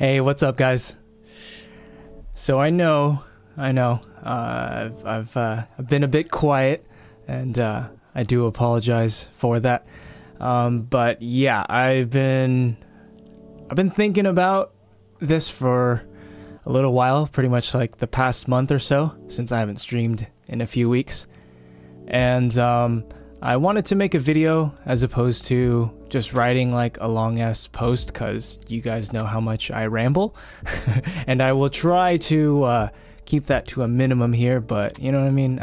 Hey, what's up, guys? So I know, I've been a bit quiet, and I do apologize for that. But yeah, I've been thinking about this for a little while, pretty much like the past month or so, since I haven't streamed in a few weeks, and I wanted to make a video as opposed to just writing like a long ass post, because you guys know how much I ramble. And I will try to keep that to a minimum here, but you know what I mean?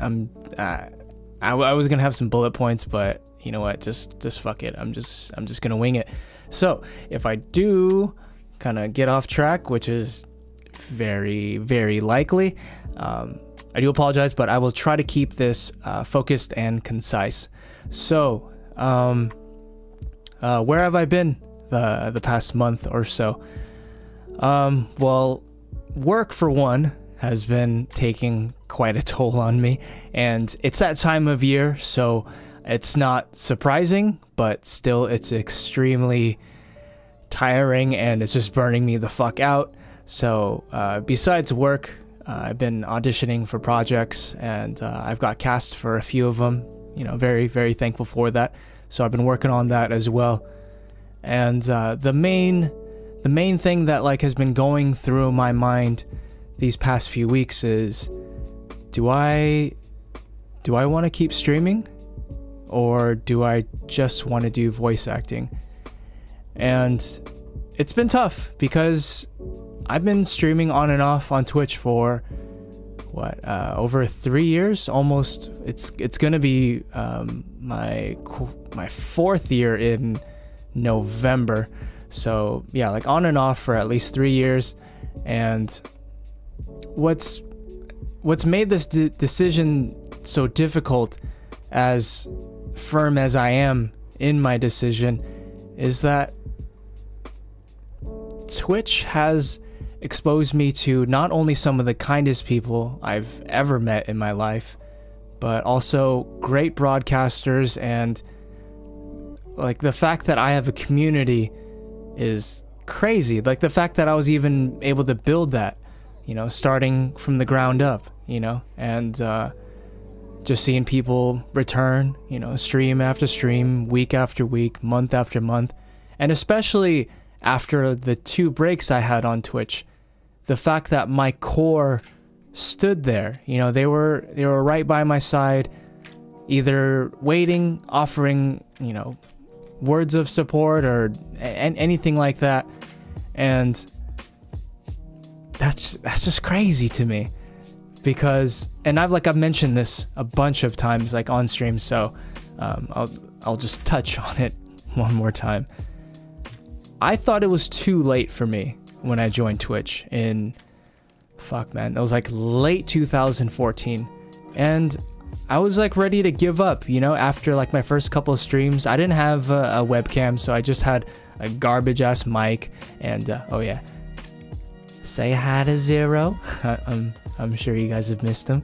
I was gonna have some bullet points, but you know what, just fuck it. I'm just gonna wing it. So if I do kind of get off track, which is very, very likely, I do apologize, but I will try to keep this focused and concise. So, where have I been the past month or so? Well, work for one has been taking quite a toll on me, and it's that time of year, so it's not surprising, but still it's extremely tiring and it's just burning me the fuck out. So, besides work, I've been auditioning for projects, and I've got cast for a few of them. You know, very, very thankful for that. So I've been working on that as well. And the main thing that like has been going through my mind these past few weeks is, do I want to keep streaming, or do I just want to do voice acting? And it's been tough because I've been streaming on and off on Twitch for what, over 3 years almost. It's gonna be my 4th year in November, so yeah, like on and off for at least 3 years. And what's made this decision so difficult, as firm as I am in my decision, is that Twitch has exposed me to not only some of the kindest people I've ever met in my life, but also great broadcasters, and like the fact that I have a community is crazy. Like the fact that I was even able to build that, you know, starting from the ground up, you know, and just seeing people return, you know, stream after stream, week after week, month after month, and especially after the 2 breaks I had on Twitch, the fact that my core stood there, you know, they were right by my side, either waiting, offering, you know, words of support or anything like that. And that's just crazy to me, because, and I've mentioned this a bunch of times like on stream, so I'll just touch on it one more time. I thought it was too late for me when I joined Twitch in, fuck man, it was like late 2014, and I was like ready to give up, you know, after like my first couple of streams. I didn't have a webcam, so I just had a garbage ass mic, and oh yeah, say hi to Zero. I'm sure you guys have missed him.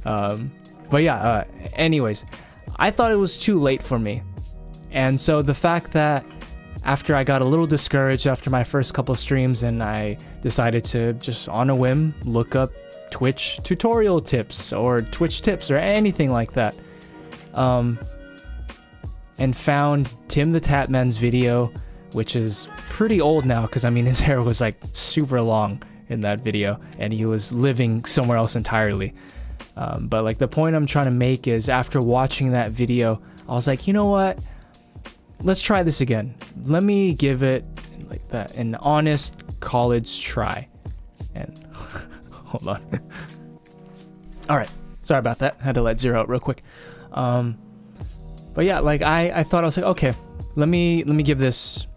But yeah, anyways, I thought it was too late for me, and so the fact that after I got a little discouraged after my first couple of streams, and I decided to just on a whim look up Twitch tutorial tips or Twitch tips or anything like that, and found Tim the Tatman's video, which is pretty old now, because I mean his hair was like super long in that video and he was living somewhere else entirely. But like the point I'm trying to make is, after watching that video, I was like, you know what? Let's try this again. Let me give it like an honest college try. And hold on. All right, sorry about that. Had to let Zero out real quick. But yeah, like I thought, I was like, okay, let me give this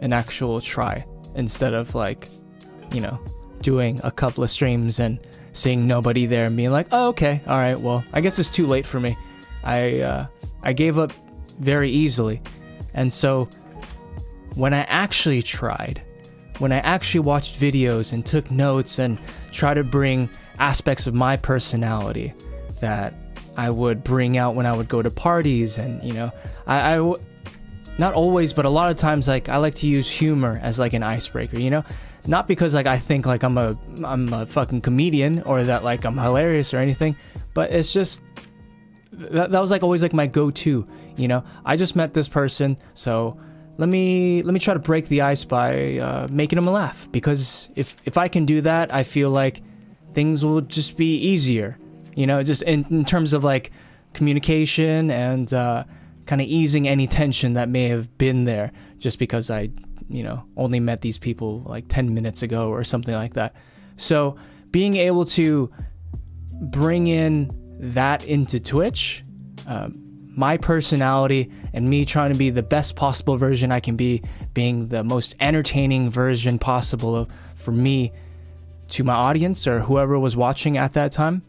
an actual try, instead of like, you know, doing a couple of streams and seeing nobody there and being like, oh, okay, all right, well, I guess it's too late for me. I gave up very easily. And so when I actually tried, when I actually watched videos and took notes and tried to bring aspects of my personality that I would bring out when I would go to parties, and you know, not always, but a lot of times, like, I like to use humor as like an icebreaker, you know? Not because like I think like I'm a fucking comedian or that like I'm hilarious or anything, but it's just that was like always like my go-to, you know? I just met this person, so let me try to break the ice by making them laugh, because if I can do that, I feel like things will just be easier, you know, just in terms of like communication and kind of easing any tension that may have been there just because I, you know, only met these people like 10 minutes ago or something like that. So being able to bring in that into Twitch, my personality and me trying to be the best possible version I can be, being the most entertaining version possible for me to my audience or whoever was watching at that time,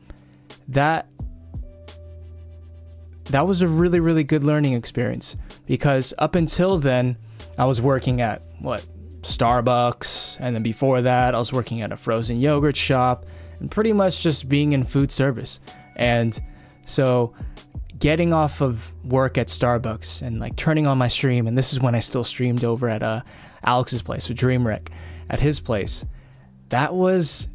that was a really, really good learning experience, because up until then, I was working at, Starbucks, and then before that, I was working at a frozen yogurt shop, and pretty much just being in food service. And so getting off of work at Starbucks and like turning on my stream, and this is when I still streamed over at Alex's place, or Dreamwreck, at his place, that was,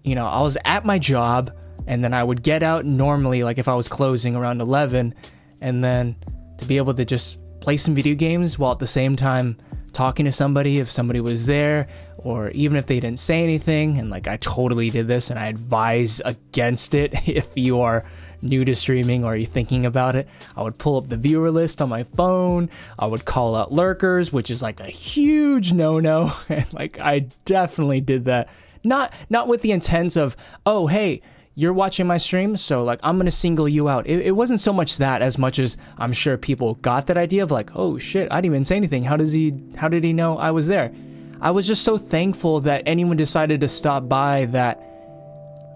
you know, I was at my job, and then I would get out normally, like if I was closing around 11, and then to be able to just play some video games while at the same time talking to somebody if somebody was there, or even if they didn't say anything. And like I totally did this, and I advise against it if you are new to streaming or you're thinking about it. I would pull up the viewer list on my phone. I would call out lurkers, which is like a huge no-no. And like I definitely did that. Not with the intent of, oh, hey, you're watching my stream, so like I'm gonna single you out. It wasn't so much that, as much as I'm sure people got that idea of like, oh shit, I didn't even say anything. How did he know I was there? I was just so thankful that anyone decided to stop by, that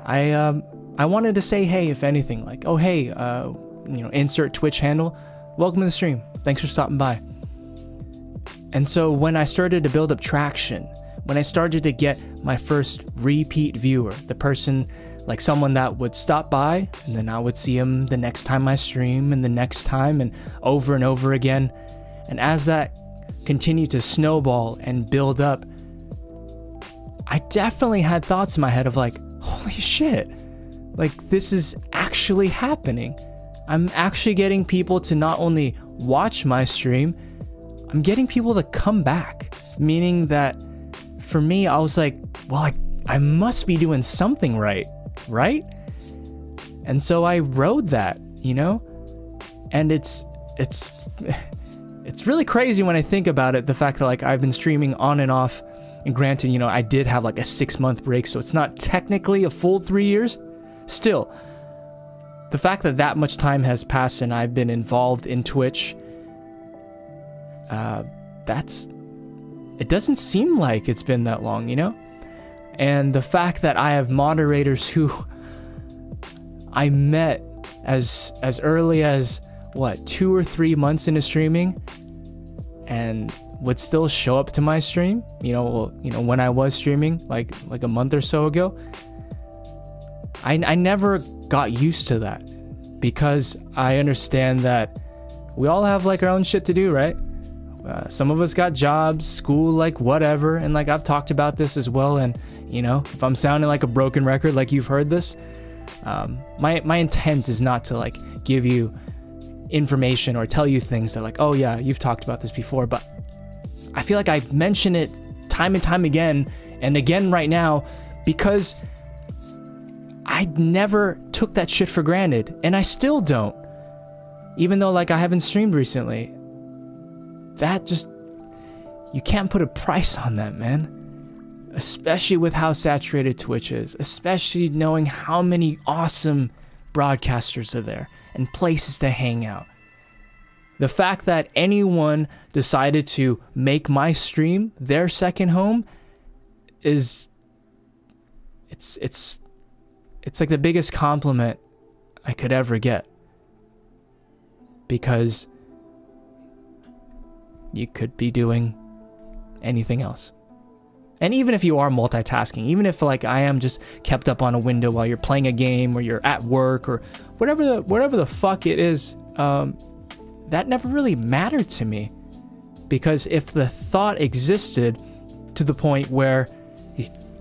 I wanted to say hey, if anything, like, oh hey, you know, insert Twitch handle, welcome to the stream, thanks for stopping by. And so when I started to build up traction, when I started to get my first repeat viewer, the person, like someone that would stop by, and then I would see him the next time I stream, and the next time, and over again. And as that continued to snowball and build up, I definitely had thoughts in my head of like, holy shit, like this is actually happening. I'm actually getting people to not only watch my stream, I'm getting people to come back. Meaning that for me, I was like, well, I must be doing something right? And so I rode that, you know? And it's really crazy when I think about it, the fact that like I've been streaming on and off, and granted, you know, I did have like a 6-month break, so it's not technically a full 3 years. Still, the fact that that much time has passed and I've been involved in Twitch, it doesn't seem like it's been that long, you know? And the fact that I have moderators who I met as early as, 2 or 3 months into streaming, and would still show up to my stream, you know, when I was streaming, like a month or so ago. I never got used to that, because I understand that we all have like our own shit to do, right? Some of us got jobs, school, like whatever, and like I've talked about this as well. And you know, if I'm sounding like a broken record, like you've heard this, my intent is not to like give you information or tell you things that like, oh yeah, you've talked about this before. But I feel like I mention it time and time again and again right now, because I never took that shit for granted, and I still don't, even though like I haven't streamed recently. That just, you can't put a price on that, man. Especially with how saturated Twitch is, especially knowing how many awesome broadcasters are there and places to hang out. The fact that anyone decided to make my stream their second home is, it's like the biggest compliment I could ever get, because you could be doing anything else. And even if you are multitasking, even if like I am just kept up on a window while you're playing a game, or you're at work, or whatever the fuck it is, that never really mattered to me. Because if the thought existed to the point where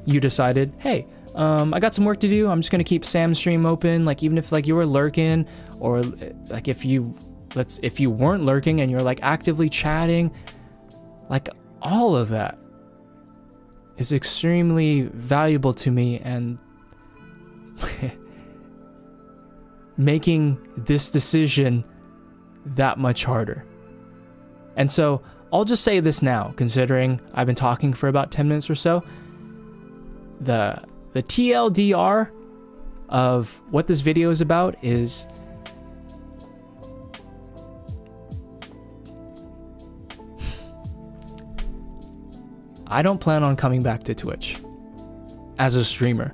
you decided, hey, I got some work to do, I'm just gonna keep Sam's stream open, like even if like you were lurking, or like if you weren't lurking and you're like actively chatting, like all of that is extremely valuable to me, and making this decision that much harder. And so I'll just say this now, considering I've been talking for about 10 minutes or so. The TLDR of what this video is about is I don't plan on coming back to Twitch as a streamer.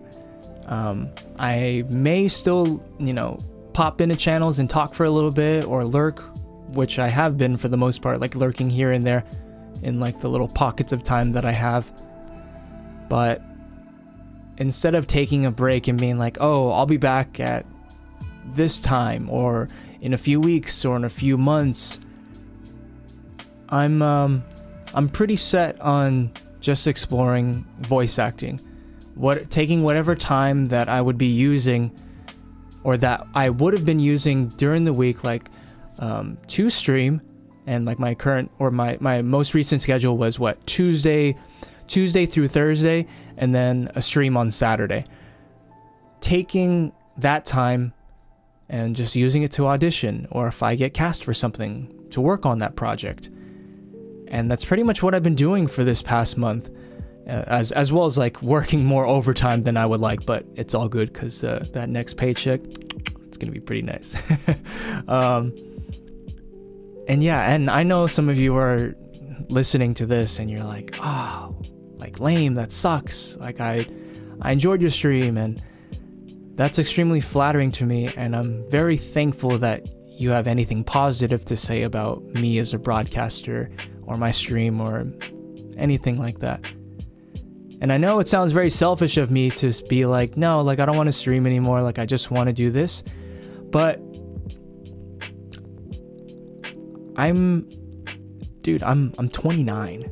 I may still, you know, pop into channels and talk for a little bit, or lurk, which I have been for the most part, like lurking here and there in like the little pockets of time that I have. But instead of taking a break and being like, oh, I'll be back at this time, or in a few weeks, or in a few months, I'm pretty set on just exploring voice acting. Taking whatever time that I would be using, or that I would have been using during the week, like to stream, and like my current, or my most recent schedule was what, Tuesday through Thursday, and then a stream on Saturday. Taking that time and just using it to audition, or if I get cast for something, to work on that project. And that's pretty much what I've been doing for this past month, as well as like working more overtime than I would like, but it's all good because that next paycheck, it's gonna be pretty nice. And yeah, and I know some of you are listening to this and you're like, oh, like lame, that sucks. Like I enjoyed your stream, and that's extremely flattering to me, and I'm very thankful that you have anything positive to say about me as a broadcaster, or my stream, or anything like that. And I know it sounds very selfish of me to be like, no, like I don't want to stream anymore, like I just want to do this. But I'm 29.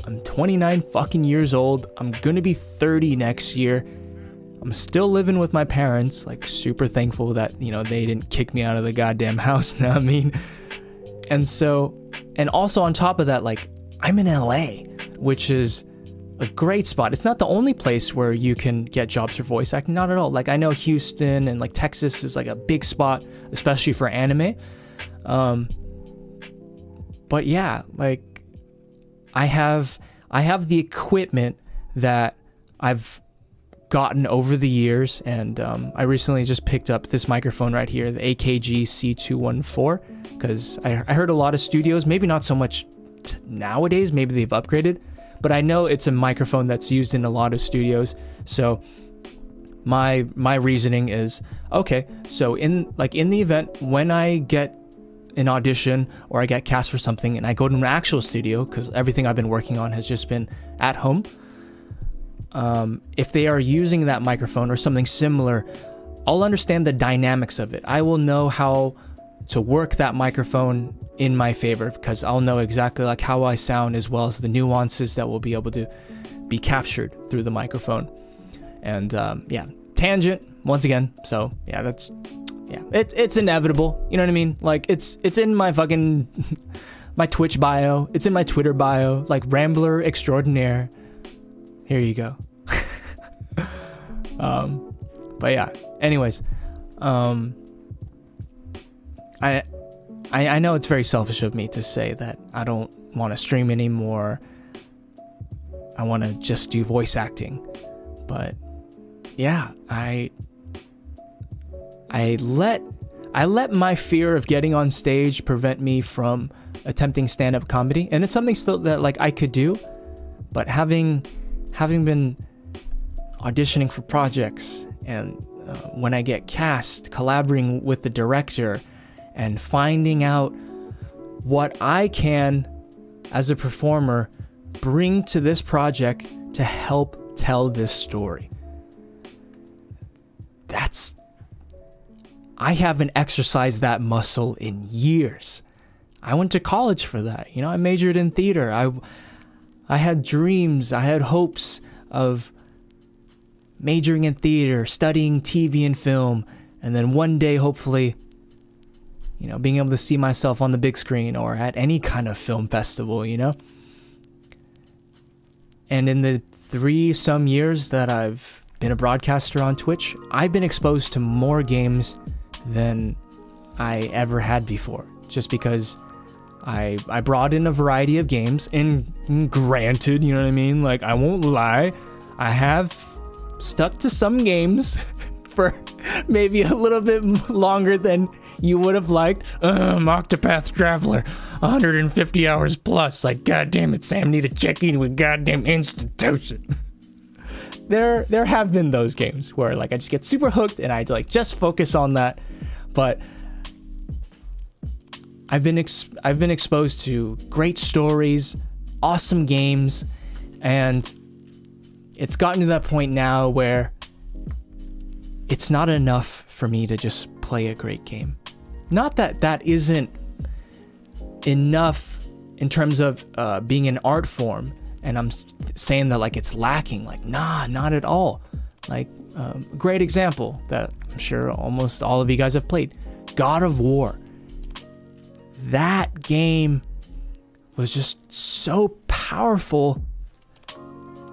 I'm 29 fucking years old. I'm gonna be 30 next year. I'm still living with my parents, like super thankful that, you know, they didn't kick me out of the goddamn house, you know what I mean? And so, and also on top of that, like I'm in LA, which is a great spot. It's not the only place where you can get jobs for voice acting, not at all. Like I know Houston and like Texas is like a big spot, especially for anime. But yeah, like I have the equipment that I've gotten over the years, and I recently just picked up this microphone right here, the AKG C214, because I heard a lot of studios, maybe not so much nowadays, maybe they've upgraded, but I know it's a microphone that's used in a lot of studios. So my reasoning is, okay, so in the event when I get an audition or I get cast for something and I go to an actual studio, because everything I've been working on has just been at home, if they are using that microphone or something similar, I'll understand the dynamics of it. I will know how to work that microphone in my favor, because I'll know exactly like how I sound, as well as the nuances that will be able to be captured through the microphone. And yeah, tangent once again. So yeah, it's inevitable. You know what I mean? Like it's in my fucking my Twitch bio. It's in my Twitter bio. Like Rambler Extraordinaire. Here you go. But yeah. Anyways, I know it's very selfish of me to say that I don't want to stream anymore. I want to just do voice acting. But yeah, I let my fear of getting on stage prevent me from attempting stand-up comedy, and it's something still that like I could do, but having been auditioning for projects, and when I get cast, collaborating with the director and finding out what I can as a performer bring to this project to help tell this story. I haven't exercised that muscle in years. I went to college for that. You know, I majored in theater. I had dreams, I had hopes of majoring in theater, studying TV and film, and then one day, hopefully, you know, being able to see myself on the big screen or at any kind of film festival, you know? And in the 3-some years that I've been a broadcaster on Twitch, I've been exposed to more games than I ever had before, just because I brought in a variety of games, and granted, you know what I mean? Like, I won't lie, I have stuck to some games for maybe a little bit longer than you would have liked. Octopath Traveler, 150 hours plus. Like, goddamn it, Sam, need to check in with goddamn institution. There have been those games where, like, I just get super hooked and I, like, just focus on that. But I've been exposed to great stories, awesome games, and it's gotten to that point now where it's not enough for me to just play a great game. Not that that isn't enough in terms of being an art form, and I'm saying that like it's lacking. Like, nah, not at all. Like, great example that I'm sure almost all of you guys have played, God of War. That game was just so powerful,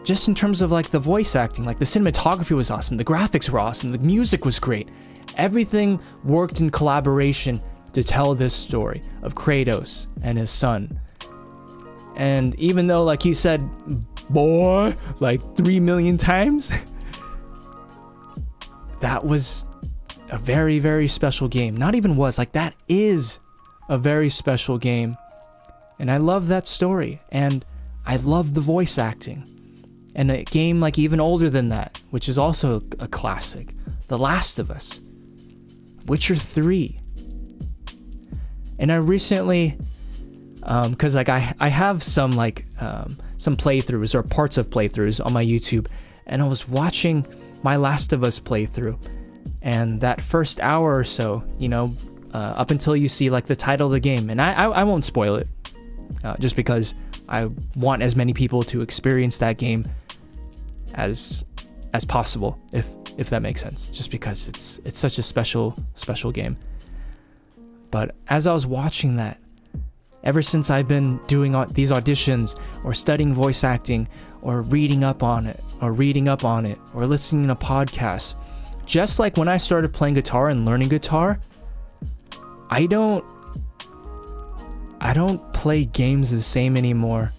just in terms of like the voice acting. Like, the cinematography was awesome, the graphics were awesome, the music was great. Everything worked in collaboration to tell this story of Kratos and his son. And even though, like he said, boy, like 3 million times, that was a very, very special game. Not even was, like, that is a very special game. And I love that story, and I love the voice acting. And a game like even older than that, which is also a classic, The Last of Us, Witcher 3. And I recently, because like I have some like some playthroughs or parts of playthroughs on my YouTube, and I was watching my Last of Us playthrough, and that first hour or so, you know, up until you see like the title of the game, and I won't spoil it, just because I want as many people to experience that game as possible, if that makes sense, just because it's such a special game. But as I was watching that, ever since I've been doing these auditions or studying voice acting or reading up on it or listening to podcasts, just like when I started playing guitar and learning guitar, I don't play games the same anymore.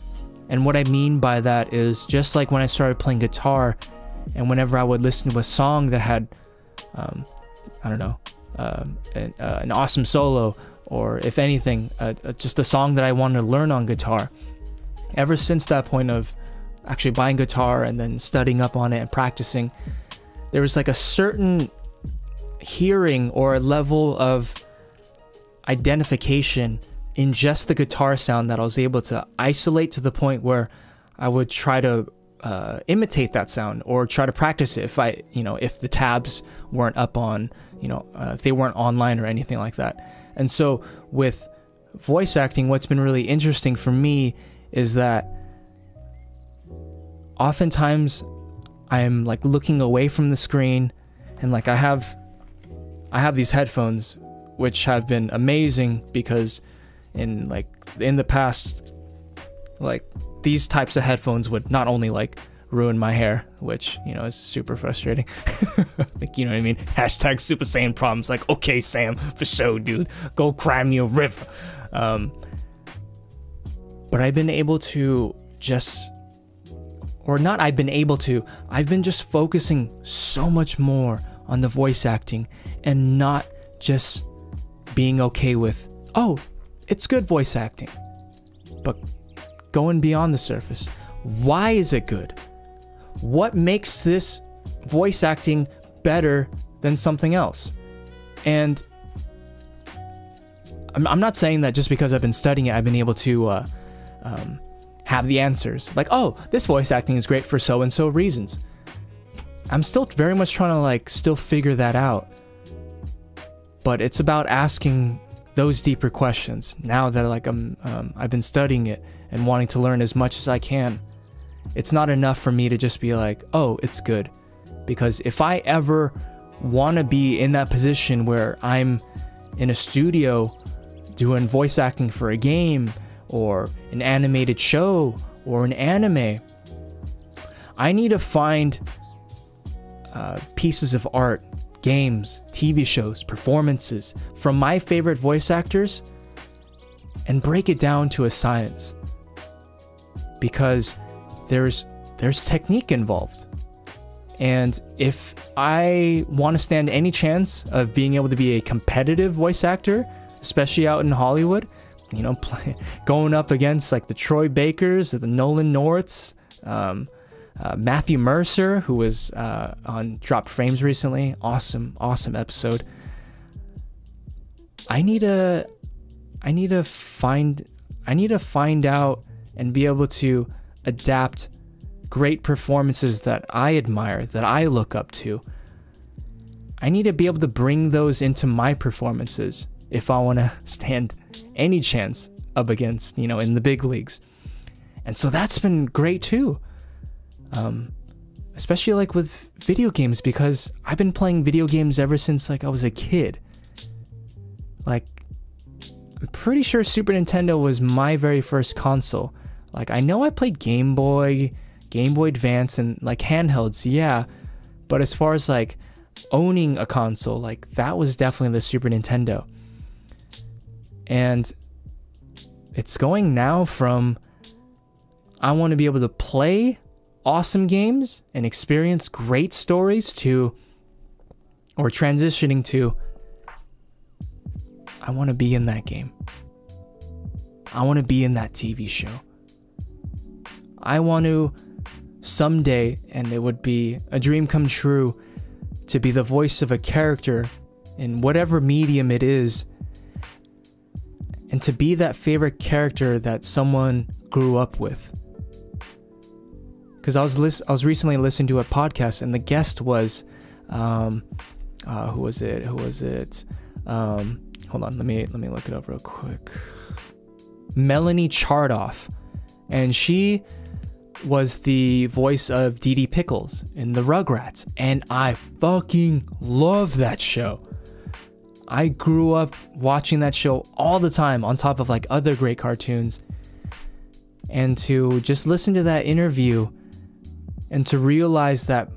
And what I mean by that is, just like when I started playing guitar, and whenever I would listen to a song that had, I don't know, an awesome solo, or if anything, just a song that I wanted to learn on guitar, ever since that point of actually buying guitar and then studying up on it and practicing, there was like a certain hearing or a level of identification in just the guitar sound that I was able to isolate to the point where I would try to imitate that sound or try to practice it if the tabs weren't up on, if they weren't online or anything like that. And so with voice acting, what's been really interesting for me is that oftentimes I'm like looking away from the screen, and like I have these headphones which have been amazing, because in the past, like, these types of headphones would not only like ruin my hair, which, is super frustrating. Like, you know what I mean? Hashtag Super Saiyan problems. Like, okay, Sam, for sure, dude, go cry me a river. But I've been able to I've been just focusing so much more on the voice acting, and not just being okay with, oh, it's good voice acting, but going beyond the surface. Why is it good? What makes this voice acting better than something else? And I'm not saying that just because I've been studying it, I've been able to have the answers. Like, oh, this voice acting is great for so-and-so reasons. I'm still very much trying to still figure that out. But it's about asking those deeper questions. Now that like I've been studying it and wanting to learn as much as I can, it's not enough for me to just be like, oh, it's good. Because if I ever want to be in that position where I'm in a studio doing voice acting for a game or an animated show or an anime, I need to find pieces of art, games, TV shows, performances from my favorite voice actors and break it down to a science. Because there's technique involved. And if I want to stand any chance of being able to be a competitive voice actor, especially out in Hollywood, you know, going up against like the Troy Bakers, the Nolan Norths, Matthew Mercer, who was on Dropped Frames recently, awesome episode. I need to find out and be able to adapt great performances that I admire, that I look up to. I need to be able to bring those into my performances if I want to stand any chance up against, you know, in the big leagues. And so that's been great too. Especially like with video games, because I've been playing video games ever since like I was a kid. Like, I'm pretty sure Super Nintendo was my very first console. Like, I know I played Game Boy Advance, and like handhelds, yeah. But as far as like owning a console, like that was definitely the Super Nintendo. And it's going now from I want to be able to play awesome games and experience great stories to, or transitioning to, I want to be in that game. I want to be in that TV show. I want to someday, and it would be a dream come true, to be the voice of a character in whatever medium it is, and to be that favorite character that someone grew up with. Because I was recently listening to a podcast, and the guest was, who was it? Hold on, let me look it up real quick. Melanie Chardoff, and she was the voice of Dee Dee Pickles in the Rugrats, and I fucking love that show. I grew up watching that show all the time on top of like other great cartoons, and to just listen to that interview and to realize that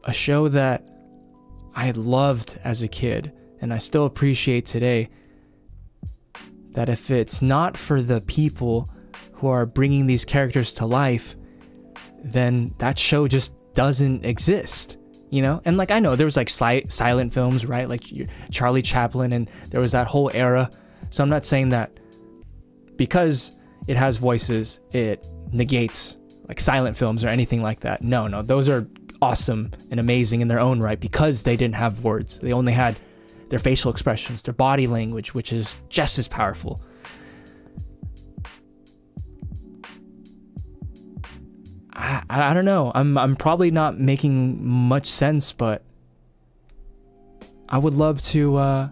a show that I loved as a kid and I still appreciate today, that if it's not for the people who are bringing these characters to life, then that show just doesn't exist, you know? And like, I know there was like silent films, right? Like Charlie Chaplin, and there was that whole era. So I'm not saying that because it has voices, it negates like silent films or anything like that. No, those are awesome and amazing in their own right because they didn't have words. They only had their facial expressions, their body language, which is just as powerful. I don't know. I'm probably not making much sense, but I would love to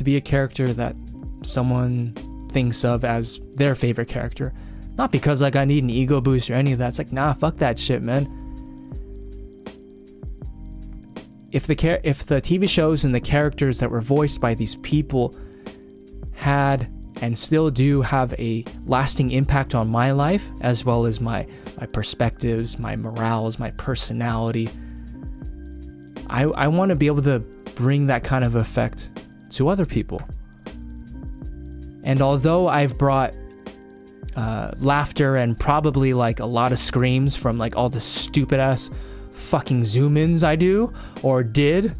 be a character that someone thinks of as their favorite character. Not because like I need an ego boost or any of that. It's like, nah, fuck that shit, man. If the TV shows and the characters that were voiced by these people had and still do have a lasting impact on my life, as well as my perspectives, my morals, my personality, I want to be able to bring that kind of effect to other people. And although I've brought laughter and probably like a lot of screams from like all the stupid ass fucking zoom-ins I do or did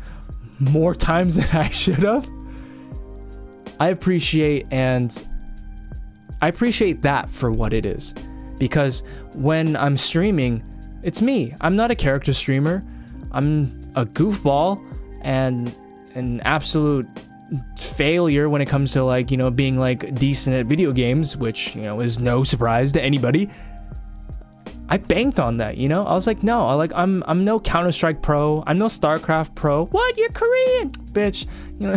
more times than I should have, I appreciate that for what it is. Because when I'm streaming, it's me. I'm not a character streamer. I'm a goofball and an absolute failure when it comes to like, you know, being like decent at video games, which, you know, is no surprise to anybody. I banked on that, you know? I was like, no, I'm no Counter-Strike pro. I'm no StarCraft pro. What? You're Korean, bitch. You know,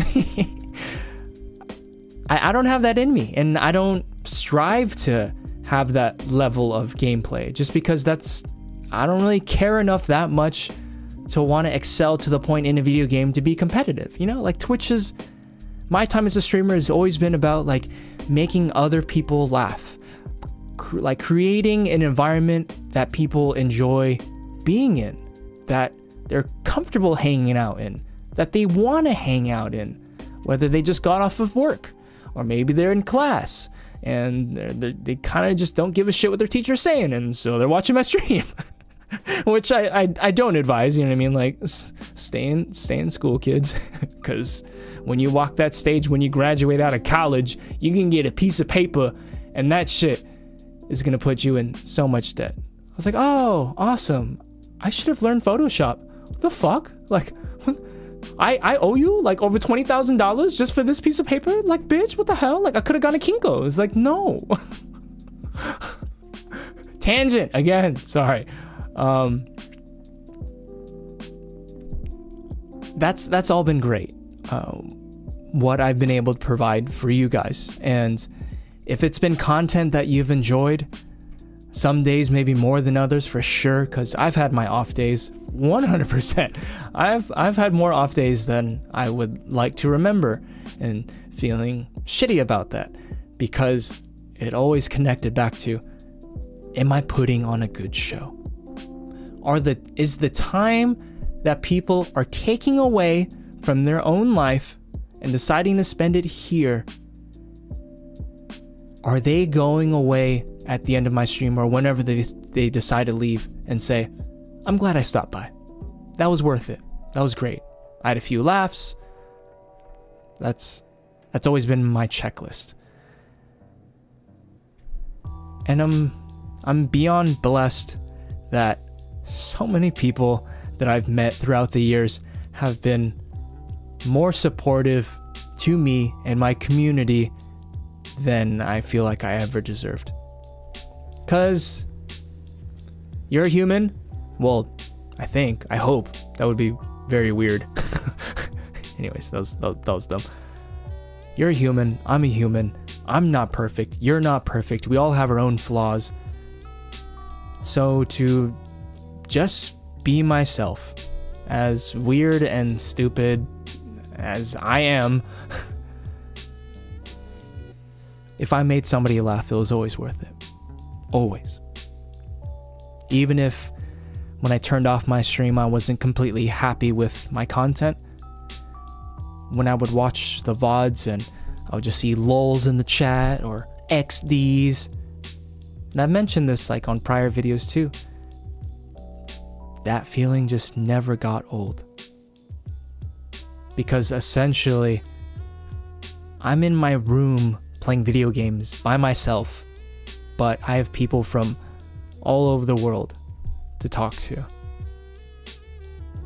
I don't have that in me, and I don't strive to have that level of gameplay, just because I don't really care enough that much to want to excel to the point in a video game to be competitive. You know, like my time as a streamer has always been about like making other people laugh, like creating an environment that people enjoy being in, that they're comfortable hanging out in, that they want to hang out in, whether they just got off of work or maybe they're in class and they kind of just don't give a shit what their teacher's saying, and so they're watching my stream. Which I don't advise, you know what I mean? Like, stay in school, kids, because when you walk that stage, when you graduate out of college, you can get a piece of paper, and that shit is gonna put you in so much debt. I was like, oh, awesome. I should have learned Photoshop. What the fuck? Like, I owe you like over $20,000 just for this piece of paper? Like, bitch, what the hell? Like, I could have gone to Kinko's. Like, no. Tangent again. Sorry. That's all been great. What I've been able to provide for you guys, and if it's been content that you've enjoyed, some days maybe more than others for sure, because I've had my off days. 100%. I've had more off days than I would like to remember, and feeling shitty about that, because it always connected back to, am I putting on a good show? Is the time that people are taking away from their own life and deciding to spend it here, are they going away at the end of my stream or whenever they decide to leave and say, I'm glad I stopped by. That was worth it. That was great. I had a few laughs. That's always been my checklist. And I'm beyond blessed that so many people that I've met throughout the years have been more supportive to me and my community than I feel like I ever deserved. 'Cause you're a human. Well, I hope. That would be very weird. Anyways, that was dumb. You're a human. I'm a human. I'm not perfect. You're not perfect. We all have our own flaws. So to just be myself, as weird and stupid as I am, if I made somebody laugh, it was always worth it. Always. Even if when I turned off my stream, I wasn't completely happy with my content. When I would watch the VODs and I would just see lols in the chat or XDs. And I've mentioned this like on prior videos too. That feeling just never got old. Because essentially, I'm in my room playing video games by myself, but I have people from all over the world to talk to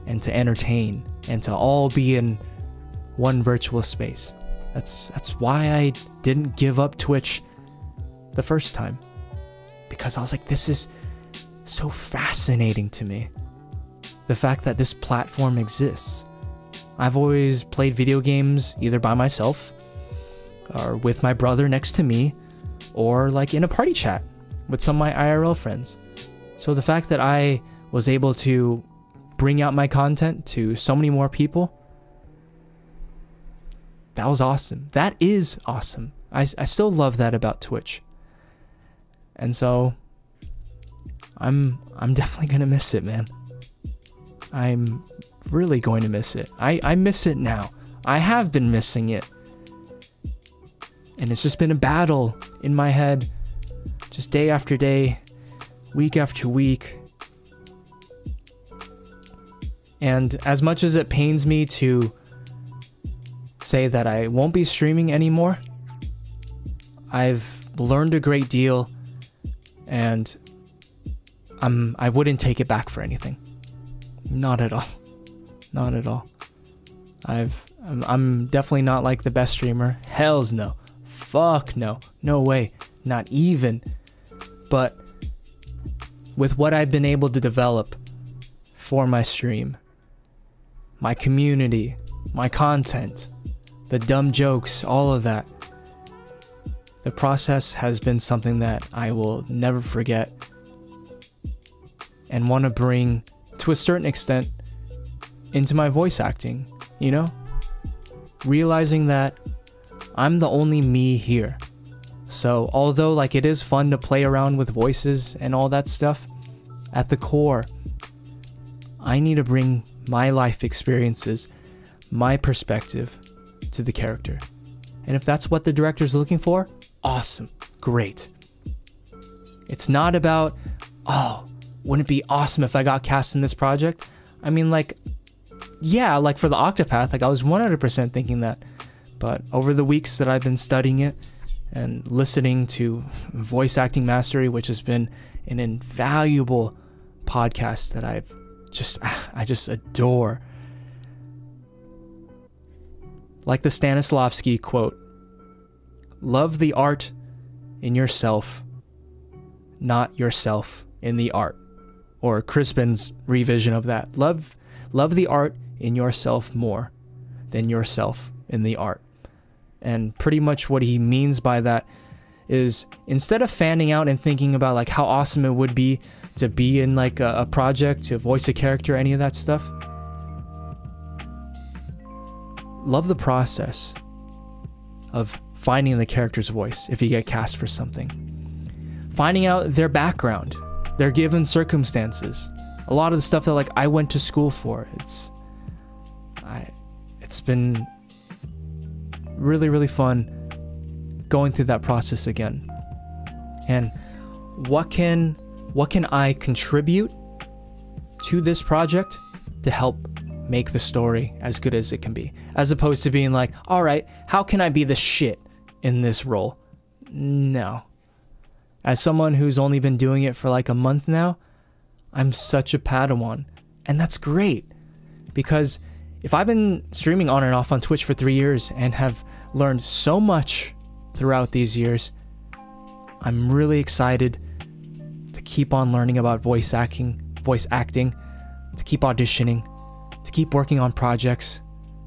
and to entertain and to all be in one virtual space. That's why I didn't give up Twitch the first time, because I was like, this is so fascinating to me. The fact that this platform exists. I've always played video games either by myself or with my brother next to me, or like in a party chat with some of my IRL friends. So the fact that I was able to bring out my content to so many more people, that was awesome. That is awesome. I still love that about Twitch. And so I'm definitely gonna miss it, man. I'm really going to miss it. I miss it now. I have been missing it. And it's just been a battle in my head, just day after day, week after week. And as much as it pains me to say that I won't be streaming anymore, I've learned a great deal, and I wouldn't take it back for anything. Not at all. Not at all. I'm definitely not like the best streamer. Hells no. Fuck no. No way. Not even. But with what I've been able to develop for my stream, my community, my content, the dumb jokes, all of that, The process has been something that I will never forget and want to bring, to a certain extent, into my voice acting, you know? Realizing that I'm the only me here. So although like it is fun to play around with voices and all that stuff, at the core, I need to bring my life experiences, my perspective to the character. And if that's what the director's looking for, awesome, great. It's not about, oh, wouldn't it be awesome if I got cast in this project? I mean, like, yeah, like for the Octopath, like I was 100% thinking that. But over the weeks that I've been studying it and listening to Voice Acting Mastery, which has been an invaluable podcast that I just adore. Like the Stanislavski quote, love the art in yourself, not yourself in the art. Or Crispin's revision of that. Love the art in yourself more than yourself in the art. And pretty much what he means by that is, instead of fanning out and thinking about like how awesome it would be to be in like a project, to voice a character, any of that stuff, love the process of finding the character's voice if you get cast for something. Finding out their background, their given circumstances. A lot of the stuff that like I went to school for. It's been really, really fun going through that process again. And what can I contribute to this project to help make the story as good as it can be, as opposed to being like, all right, how can I be the shit in this role? No. As someone who's only been doing it for like a month now, I'm such a Padawan. And that's great, because if I've been streaming on and off on Twitch for 3 years and have learned so much throughout these years, I'm really excited to keep on learning about voice acting, to keep auditioning, to keep working on projects,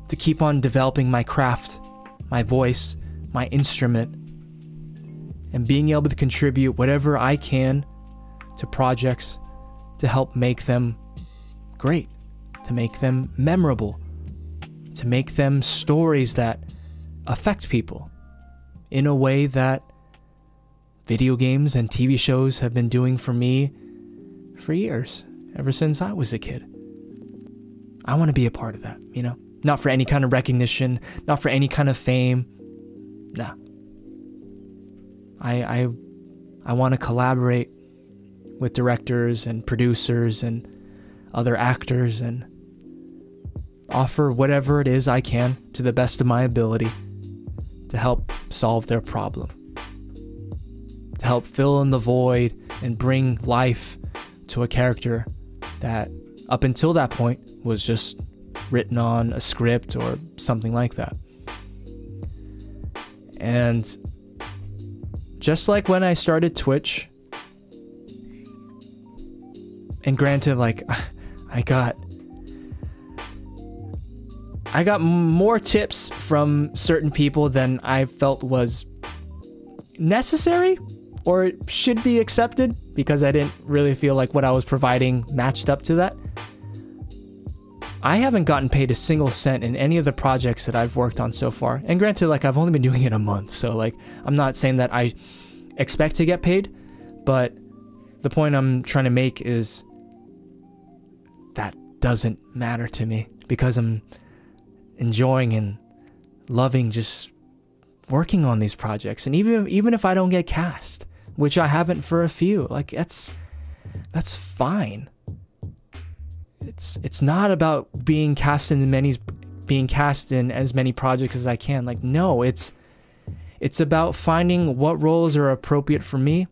to keep on developing my craft, my voice, my instrument, and being able to contribute whatever I can to projects to help make them great, to make them memorable, to make them stories that affect people in a way that video games and TV shows have been doing for me for years, ever since I was a kid. I want to be a part of that, you know? Not for any kind of recognition, not for any kind of fame. Nah. I want to collaborate with directors and producers and other actors and offer whatever it is I can to the best of my ability to help solve their problem, to help fill in the void and bring life to a character that up until that point was just written on a script or something like that. And just like when I started Twitch, and granted, like, I got more tips from certain people than I felt was necessary or should be accepted, because I didn't really feel like what I was providing matched up to that. I haven't gotten paid a single cent in any of the projects that I've worked on so far. And granted, like, I've only been doing it a month, so like, I'm not saying that I expect to get paid, but the point I'm trying to make is that doesn't matter to me, because I'm enjoying and loving just working on these projects. And even if I don't get cast, which I haven't for a few, like, that's fine. It's not about being cast in as many projects as I can. Like, no, it's about finding what roles are appropriate for me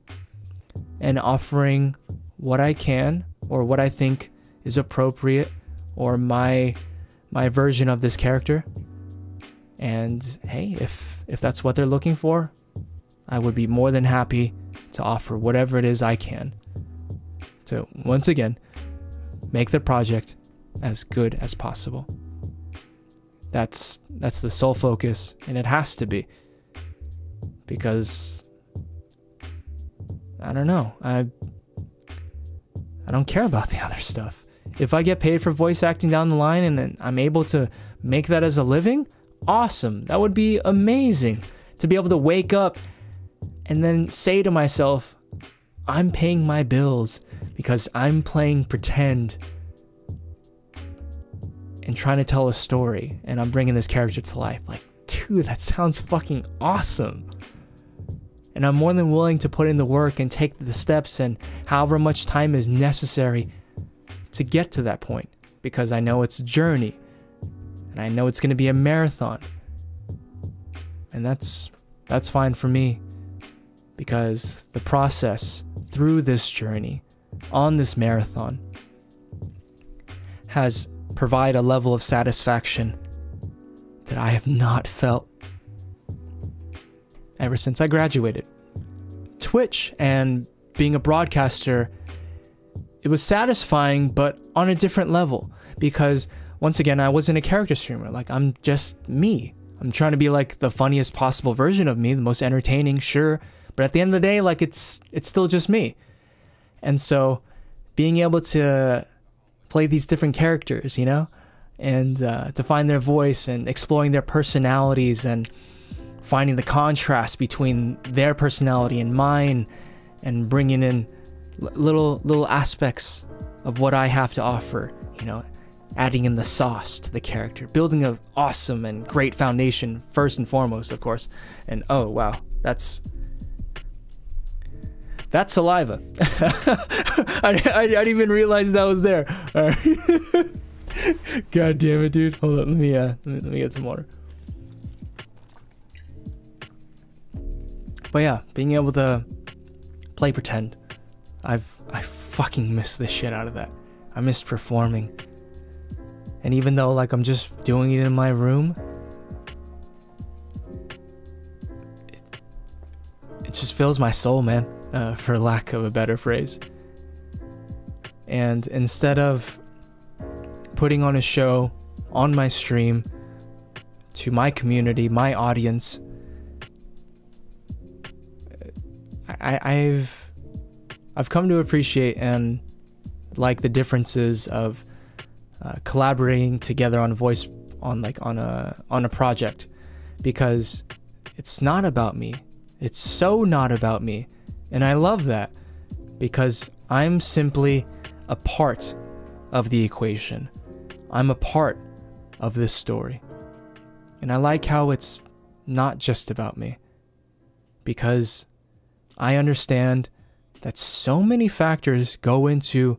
and offering what I can or what I think is appropriate, or my version of this character. And hey, if that's what they're looking for, I would be more than happy to offer whatever it is I can. So once again, make the project as good as possible. That's the sole focus, and it has to be. because I don't know. I don't care about the other stuff. If I get paid for voice acting down the line and then I'm able to make that as a living, awesome. That would be amazing to be able to wake up and then say to myself, I'm paying my bills because I'm playing pretend and trying to tell a story, and I'm bringing this character to life. Like, dude, that sounds fucking awesome. And I'm more than willing to put in the work and take the steps and however much time is necessary to get to that point, because I know it's a journey and I know it's going to be a marathon. And that's fine for me, because the process through this journey on this marathon has provided a level of satisfaction that I have not felt ever since I graduated. Twitch and being a broadcaster, it was satisfying, but on a different level, because once again, I wasn't a character streamer. Like, I'm just me. I'm trying to be like the funniest possible version of me, the most entertaining, sure, but at the end of the day, like, it's still just me. And so being able to play these different characters, you know, and to find their voice and exploring their personalities and finding the contrast between their personality and mine, and bringing in little aspects of what I have to offer, you know, adding in the sauce to the character, building an awesome and great foundation first and foremost, of course. And oh wow, that's saliva. I didn't even realize that was there. All right. God damn it, dude. Hold on, let me get some water. But yeah, being able to play pretend, I fucking miss the shit out of that. I miss performing. And even though like I'm just doing it in my room, it just fills my soul, man, for lack of a better phrase. And instead of putting on a show on my stream to my community, my audience, I've come to appreciate and like the differences of collaborating together on voice on a project, because it's not about me. It's so not about me, and I love that, because I'm simply a part of the equation. I'm a part of this story, and I like how it's not just about me, because I understand that so many factors go into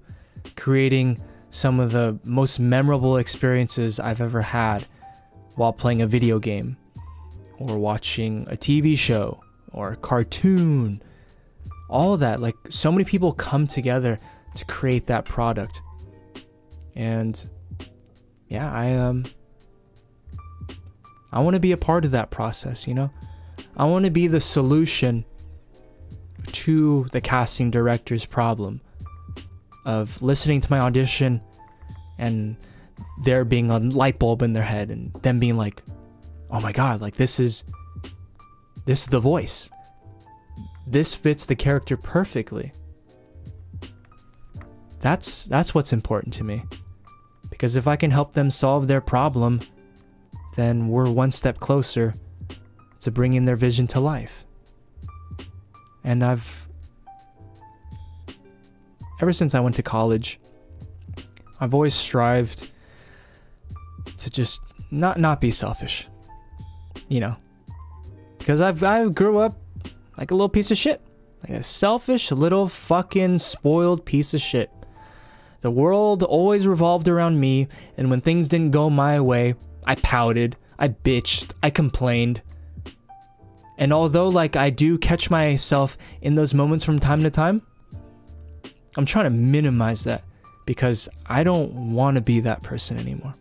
creating some of the most memorable experiences I've ever had while playing a video game, or watching a TV show, or a cartoon. All of that, like, so many people come together to create that product. And yeah, I want to be a part of that process, you know? I want to be the solution to the casting director's problem of listening to my audition and there being a light bulb in their head and them being like, oh my god, like this is the voice. This fits the character perfectly. That's what's important to me. Because if I can help them solve their problem, then we're one step closer to bringing their vision to life. And ever since I went to college, I've always strived to just not be selfish, you know, because I grew up like a little piece of shit, like a selfish little fucking spoiled piece of shit. The world always revolved around me, and when things didn't go my way, I pouted, I bitched, I complained. And although like I do catch myself in those moments from time to time, I'm trying to minimize that, because I don't want to be that person anymore.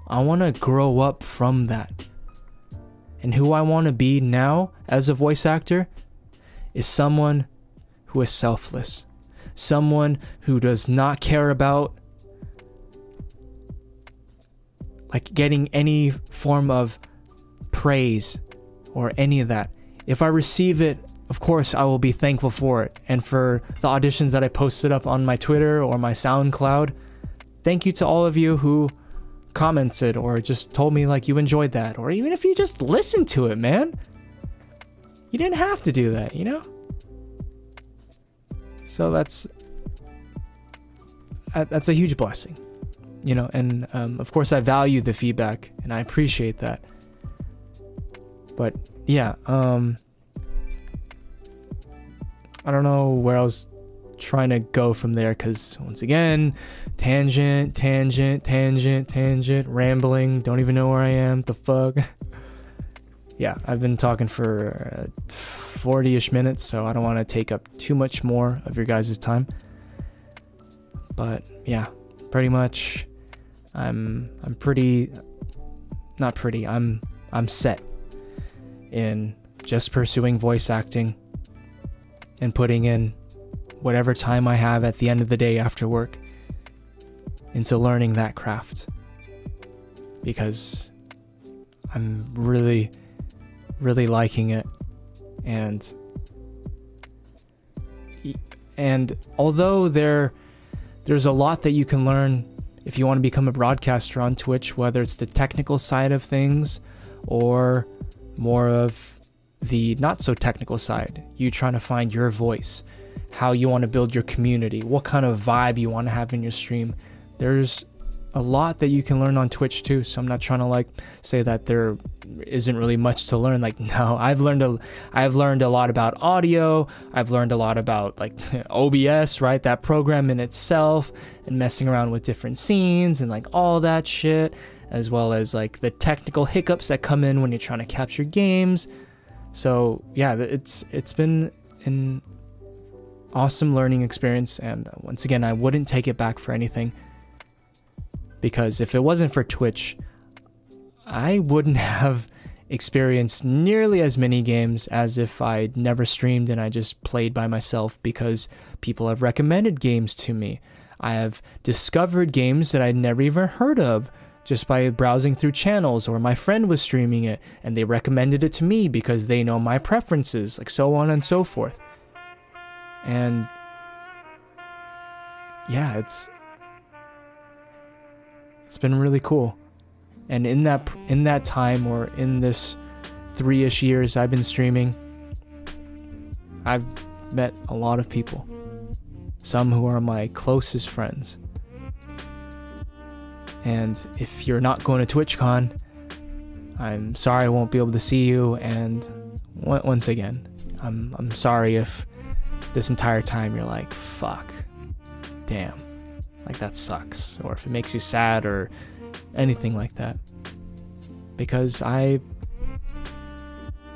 I want to grow up from that. And who I want to be now as a voice actor is someone who is selfless. Someone who does not care about like getting any form of praise or any of that. if I receive it, of course I will be thankful for it. And for the auditions that I posted up on my Twitter or my SoundCloud, thank you to all of you who commented or just told me like you enjoyed that, or even if you just listened to it, man. You didn't have to do that, you know? So that's a huge blessing, you know, and of course I value the feedback and I appreciate that. But yeah, I don't know where I was trying to go from there, because once again, tangent, rambling, don't even know where I am, the fuck. Yeah, I've been talking for 40-ish minutes, so I don't want to take up too much more of your guys' time. But yeah, pretty much I'm set in just pursuing voice acting and putting in whatever time I have at the end of the day after work into learning that craft, because I'm really liking it. And although there's a lot that you can learn if you want to become a broadcaster on Twitch, whether it's the technical side of things or more of the not so technical side, you trying to find your voice, how you want to build your community, what kind of vibe you want to have in your stream. There's a lot that you can learn on Twitch too, so I'm not trying to like say that there isn't really much to learn. Like, no, I've learned a lot about audio. I've learned a lot about like OBS, right? That program in itself, and messing around with different scenes and like all that shit, as well as like the technical hiccups that come in when you're trying to capture games. So yeah, it's been an awesome learning experience, and once again, I wouldn't take it back for anything. Because if it wasn't for Twitch, I wouldn't have experienced nearly as many games as if I'd never streamed and I just played by myself, because people have recommended games to me. I have discovered games that I'd never even heard of just by browsing through channels, or my friend was streaming it and they recommended it to me because they know my preferences, like so on and so forth. And yeah, it's been really cool. And in that time, or in this 3-ish years I've been streaming, I've met a lot of people, some who are my closest friends. And if you're not going to TwitchCon, I'm sorry I won't be able to see you. And once again, I'm sorry if this entire time you're like, fuck, damn, like that sucks, or if it makes you sad or anything like that, because I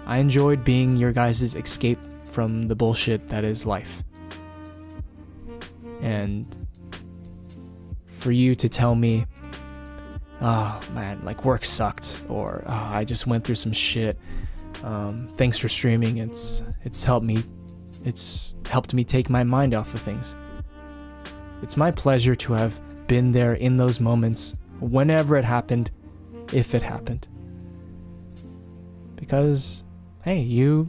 enjoyed being your guys' escape from the bullshit that is life. And for you to tell me, oh man, like work sucked, or oh, I just went through some shit, thanks for streaming, it's helped me take my mind off of things. It's my pleasure to have been there in those moments, whenever it happened, if it happened. Because, hey, you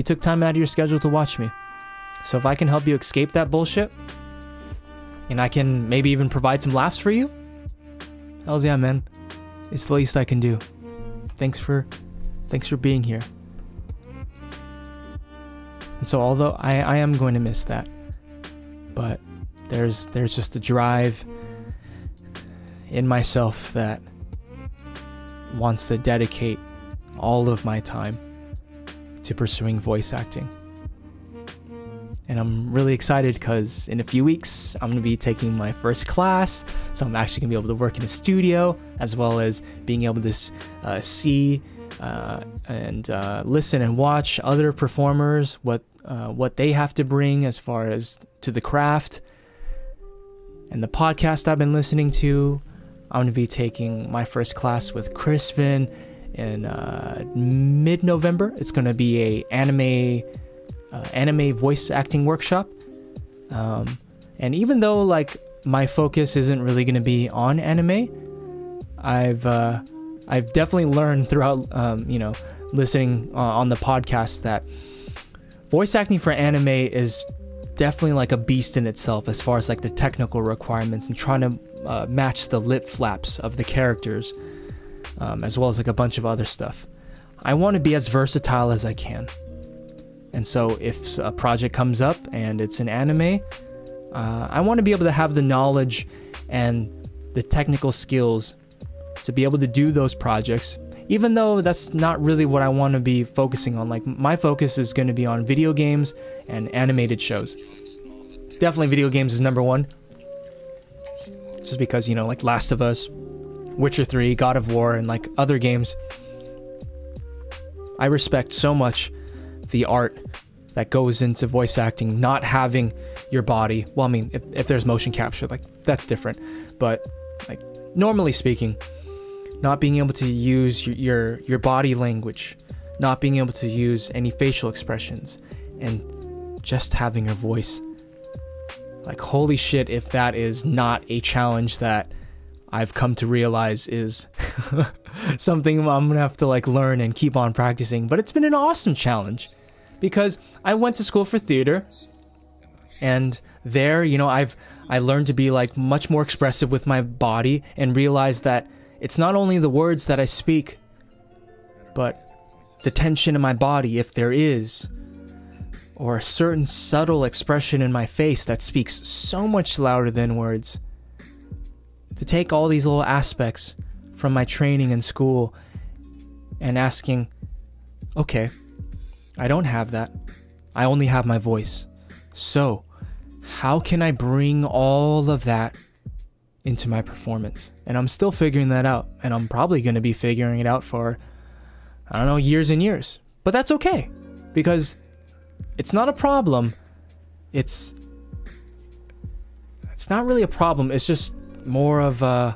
took time out of your schedule to watch me. So if I can help you escape that bullshit, and I can maybe even provide some laughs for you, hells yeah, man. It's the least I can do. Thanks for being here. And so although I am going to miss that, but there's just a drive in myself that wants to dedicate all of my time to pursuing voice acting. And I'm really excited because in a few weeks I'm going to be taking my first class, so I'm actually going to be able to work in a studio, as well as being able to see and listen and watch other performers, what they have to bring as far as to the craft. And the podcast I've been listening to, I'm going to be taking my first class with Crispin in mid-November. It's going to be a anime voice acting workshop. And even though like my focus isn't really going to be on anime, I've definitely learned throughout listening on the podcast that voice acting for anime is definitely like a beast in itself as far as like the technical requirements and trying to match the lip flaps of the characters, as well as like a bunch of other stuff. I want to be as versatile as I can. And so if a project comes up and it's an anime, I want to be able to have the knowledge and the technical skills to be able to do those projects, even though that's not really what I want to be focusing on. Like, my focus is going to be on video games and animated shows. Definitely video games is number one. Just because, you know, like Last of Us, Witcher 3, God of War, and like other games. I respect so much the art that goes into voice acting, not having your body. Well, I mean, if there's motion capture, like, that's different. But, like, normally speaking, not being able to use your body language, not being able to use any facial expressions, and just having your voice. Like, holy shit, if that is not a challenge that I've come to realize is something I'm gonna have to like learn and keep on practicing. But it's been an awesome challenge because I went to school for theater, and there, you know, I learned to be like much more expressive with my body and realized that it's not only the words that I speak, but the tension in my body, if there is, or a certain subtle expression in my face that speaks so much louder than words. To take all these little aspects from my training in school and asking, okay, I don't have that. I only have my voice. So, how can I bring all of that into my performance? And I'm still figuring that out. And I'm probably going to be figuring it out for, I don't know, years and years. But that's okay. Because it's not a problem. It's not really a problem. It's just more of a,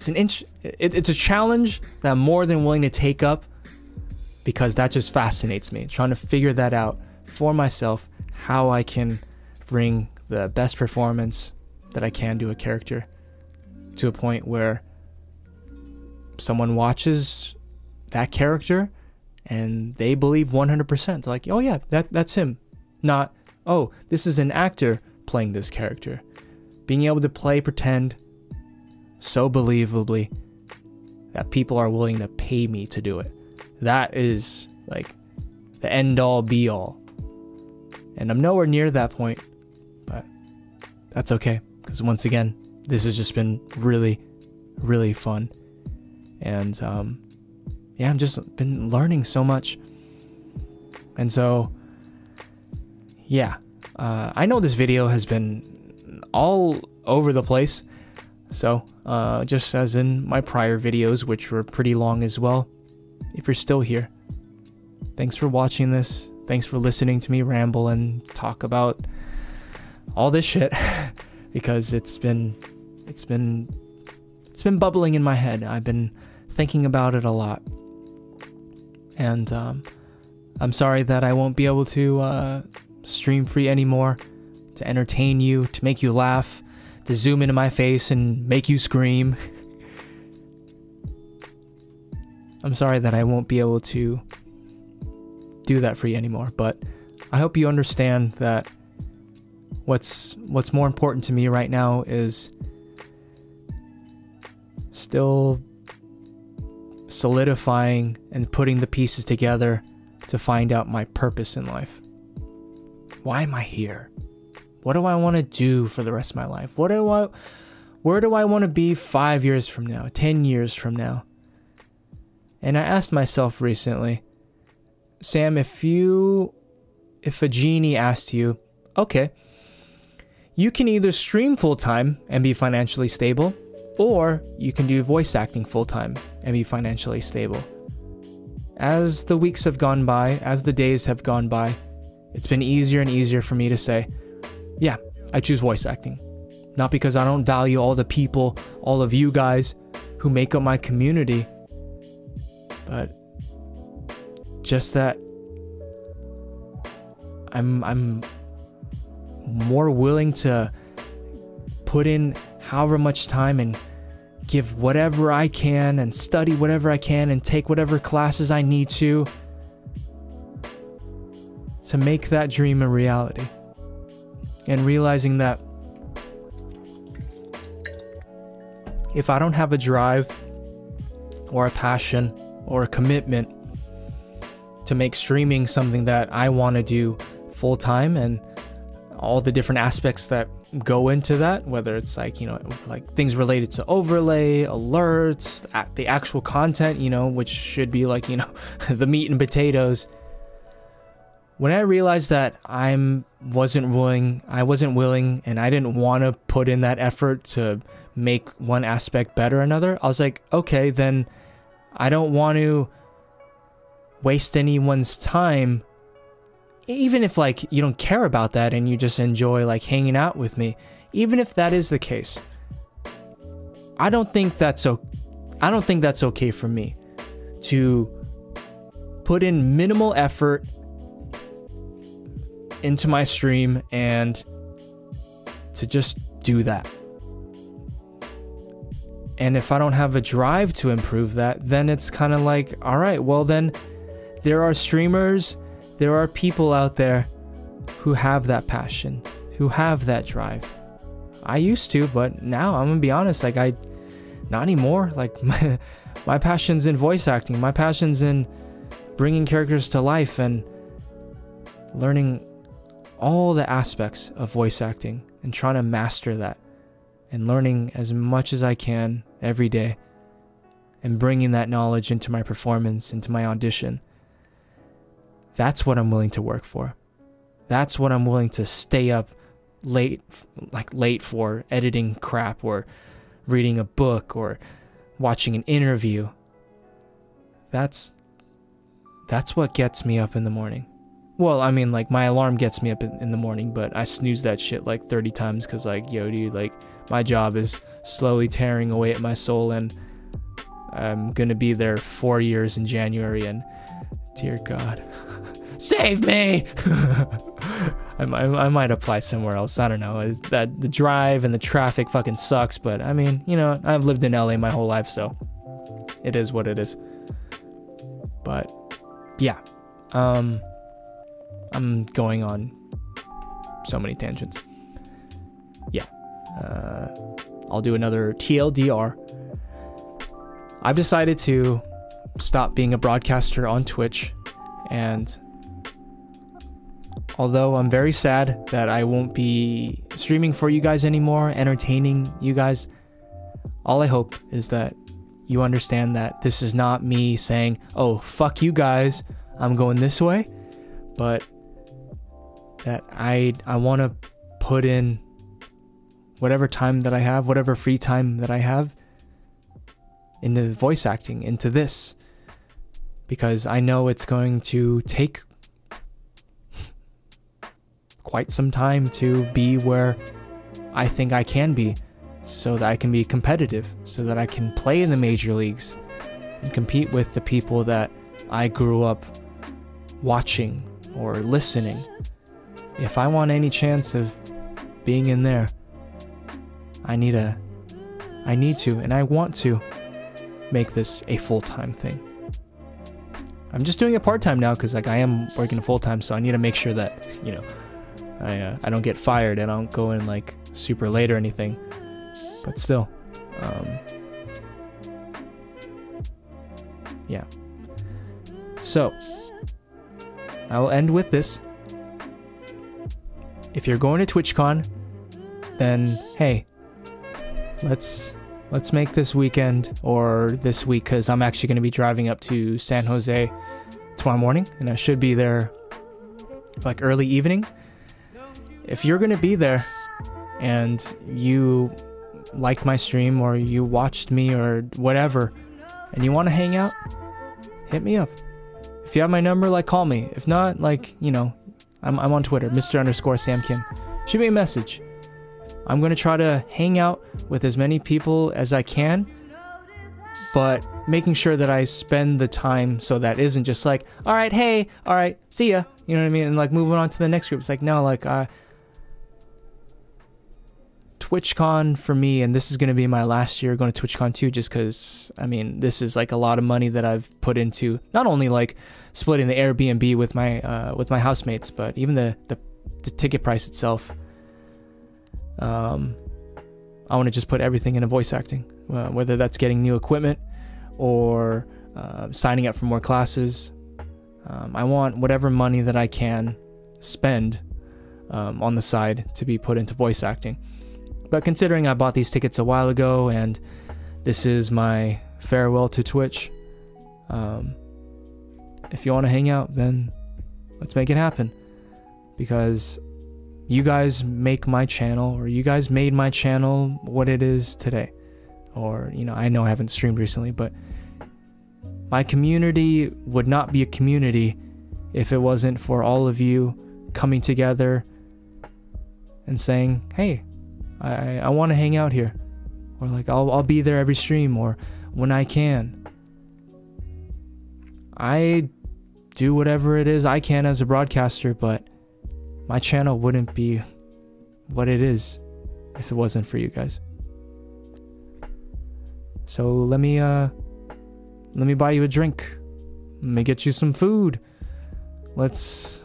it's a challenge that I'm more than willing to take up, because that just fascinates me, trying to figure that out for myself, how I can bring the best performance that I can to a character to a point where someone watches that character and they believe 100%. They're like, oh yeah, that's him. Not, oh, this is an actor playing this character. Being able to play pretend so believably that people are willing to pay me to do it. That is like the end all be all. And I'm nowhere near that point, but that's okay. Because once again, this has just been really, really fun. And yeah, I've just been learning so much. And so, yeah, I know this video has been all over the place. So, just as in my prior videos, which were pretty long as well, if you're still here, thanks for watching this. Thanks for listening to me ramble and talk about all this shit, because it's been bubbling in my head. I've been thinking about it a lot. And I'm sorry that I won't be able to stream free anymore, to entertain you, to make you laugh, to zoom into my face and make you scream. I'm sorry that I won't be able to do that for you anymore, but I hope you understand that what's more important to me right now is still solidifying and putting the pieces together to find out my purpose in life. Why am I here? What do I want to do for the rest of my life? Where do I want to be 5 years from now, 10 years from now? And I asked myself recently, Sam, if a genie asked you, okay, you can either stream full-time and be financially stable, or you can do voice acting full-time and be financially stable. As the weeks have gone by, as the days have gone by, it's been easier and easier for me to say, yeah, I choose voice acting. Not because I don't value all the people, all of you guys who make up my community, but just that I'm more willing to put in however much time and give whatever I can and study whatever I can and take whatever classes I need to make that dream a reality. And realizing that if I don't have a drive or a passion or a commitment to make streaming something that I want to do full time, and all the different aspects that go into that, whether it's like, you know, like things related to overlay, alerts, the actual content, you know, which should be like, you know, the meat and potatoes. When I realized that I wasn't willing and I didn't want to put in that effort to make one aspect better another, I was like, okay, then I don't want to waste anyone's time, even if like you don't care about that and you just enjoy like hanging out with me. Even if that is the case, I don't think that's okay for me to put in minimal effort into my stream and to just do that. And if I don't have a drive to improve that, then it's kind of like, all right, well then there are streamers, there are people out there who have that passion, who have that drive. I used to, but now I'm gonna be honest, like not anymore. Like my passion's in voice acting, my passion's in bringing characters to life and learning all the aspects of voice acting and trying to master that and learning as much as I can every day and bringing that knowledge into my performance, into my audition. That's what I'm willing to work for. That's what I'm willing to stay up late for, editing crap or reading a book or watching an interview. That's what gets me up in the morning. Well, I mean, like, my alarm gets me up in the morning, but I snooze that shit like 30 times because, like, yo, dude, like, my job is slowly tearing away at my soul, and I'm gonna be there 4 years in January, and dear God, save me! I might apply somewhere else. I don't know. That the drive and the traffic fucking sucks, but I mean, you know, I've lived in LA my whole life, so it is what it is. But yeah, I'm going on so many tangents. Yeah, I'll do another TLDR. I've decided to stop being a broadcaster on Twitch, and although I'm very sad that I won't be streaming for you guys anymore, entertaining you guys, all I hope is that you understand that this is not me saying, oh, fuck you guys, I'm going this way, but that I want to put in whatever time that I have, whatever free time that I have into voice acting, into this, because I know it's going to take quite some time to be where I think I can be, so that I can be competitive, so that I can play in the major leagues and compete with the people that I grew up watching or listening. If I want any chance of being in there, I need to, and I want to make this a full-time thing. I'm just doing it part-time now because, like, I am working full-time, so I need to make sure that, you know, I don't get fired and I don't go in like super late or anything. But still, yeah. So I will end with this. If you're going to TwitchCon, then hey, let's make this weekend or this week, because I'm actually going to be driving up to San Jose tomorrow morning, and I should be there like early evening. If you're going to be there and you liked my stream or you watched me or whatever and you want to hang out, hit me up. If you have my number, like, call me. If not, like, you know, I'm on Twitter, Mr_SamKim. Shoot me a message. I'm going to try to hang out with as many people as I can, but making sure that I spend the time so that isn't just like, all right, hey, all right, see ya. You know what I mean? And like moving on to the next group. It's like, no, like, TwitchCon for me, and this is going to be my last year going to TwitchCon too, just because, I mean, this is like a lot of money that I've put into not only like splitting the Airbnb with my housemates, but even the ticket price itself. I want to just put everything into voice acting, whether that's getting new equipment or signing up for more classes. I want whatever money that I can spend on the side to be put into voice acting. But considering I bought these tickets a while ago and this is my farewell to Twitch, if you want to hang out, then let's make it happen. Because you guys make my channel, or you guys made my channel what it is today. Or, you know I haven't streamed recently, but my community would not be a community if it wasn't for all of you coming together and saying, hey, I want to hang out here, or like I'll be there every stream, or when I can. I do whatever it is I can as a broadcaster, but my channel wouldn't be what it is if it wasn't for you guys. So let me buy you a drink. Let me get you some food. Let's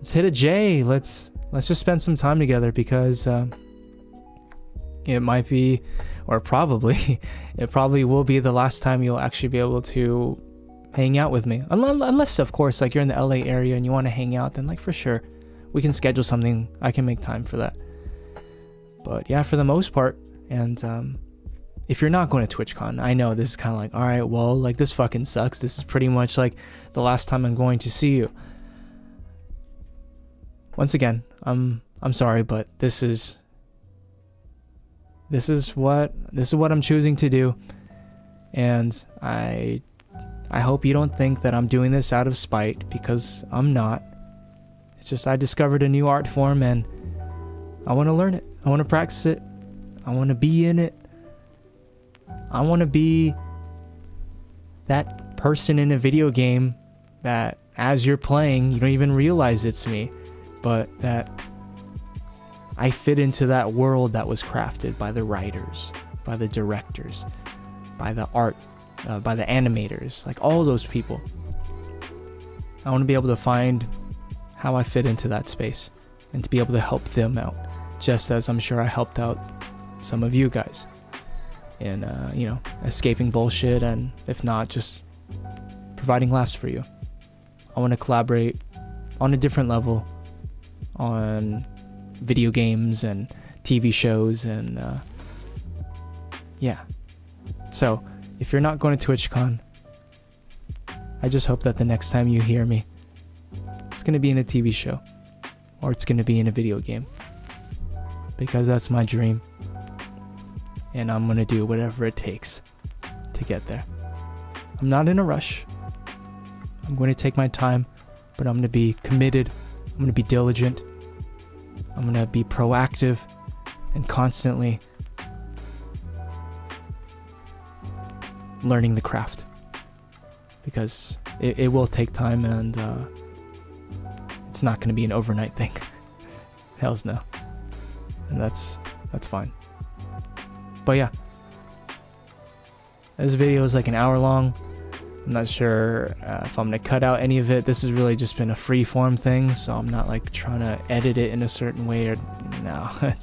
hit a J. Let's just spend some time together, because it might be, or probably, it probably will be the last time you'll actually be able to hang out with me. Unless, of course, like you're in the LA area and you want to hang out, then like for sure, we can schedule something. I can make time for that. But yeah, for the most part, and if you're not going to TwitchCon, I know this is kind of like, all right, well, like this fucking sucks. This is pretty much like the last time I'm going to see you. Once again, I'm sorry, but this is what I'm choosing to do, and I hope you don't think that I'm doing this out of spite, because I'm not. It's just I discovered a new art form and I want to learn it. I want to practice it. I want to be in it. I want to be that person in a video game that as you're playing, you don't even realize it's me, but that I fit into that world that was crafted by the writers, by the directors, by the art, by the animators, like all those people. I want to be able to find how I fit into that space and to be able to help them out, just as I'm sure I helped out some of you guys in, escaping bullshit, and if not, just providing laughs for you. I want to collaborate on a different level on video games and TV shows, and yeah. So if you're not going to TwitchCon, I just hope that the next time you hear me, it's going to be in a TV show, or it's going to be in a video game, because that's my dream, and I'm going to do whatever it takes to get there. I'm not in a rush. I'm going to take my time, but I'm going to be committed. I'm going to be diligent. I'm going to be proactive and constantly learning the craft, because it will take time, and it's not going to be an overnight thing. Hells no. And that's fine. But yeah, this video is like an hour long. I'm not sure if I'm going to cut out any of it. This has really just been a free form thing, so I'm not like trying to edit it in a certain way, or no. I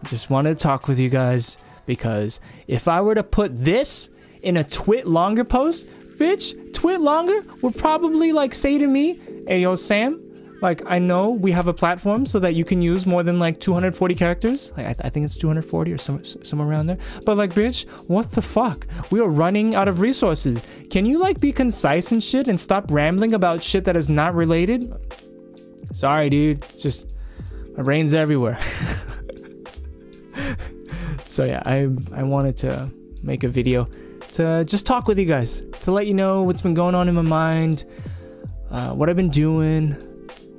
just wanted to talk with you guys, because if I were to put this in a Twit Longer post, bitch, Twit Longer would probably like say to me, hey yo Sam, like I know we have a platform so that you can use more than like 240 characters. Like I think it's 240 or somewhere around there. But like, bitch, what the fuck? We are running out of resources. Can you like be concise and shit and stop rambling about shit that is not related? Sorry, dude. Just my brain's everywhere. So yeah, I wanted to make a video to just talk with you guys, to let you know what's been going on in my mind, what I've been doing,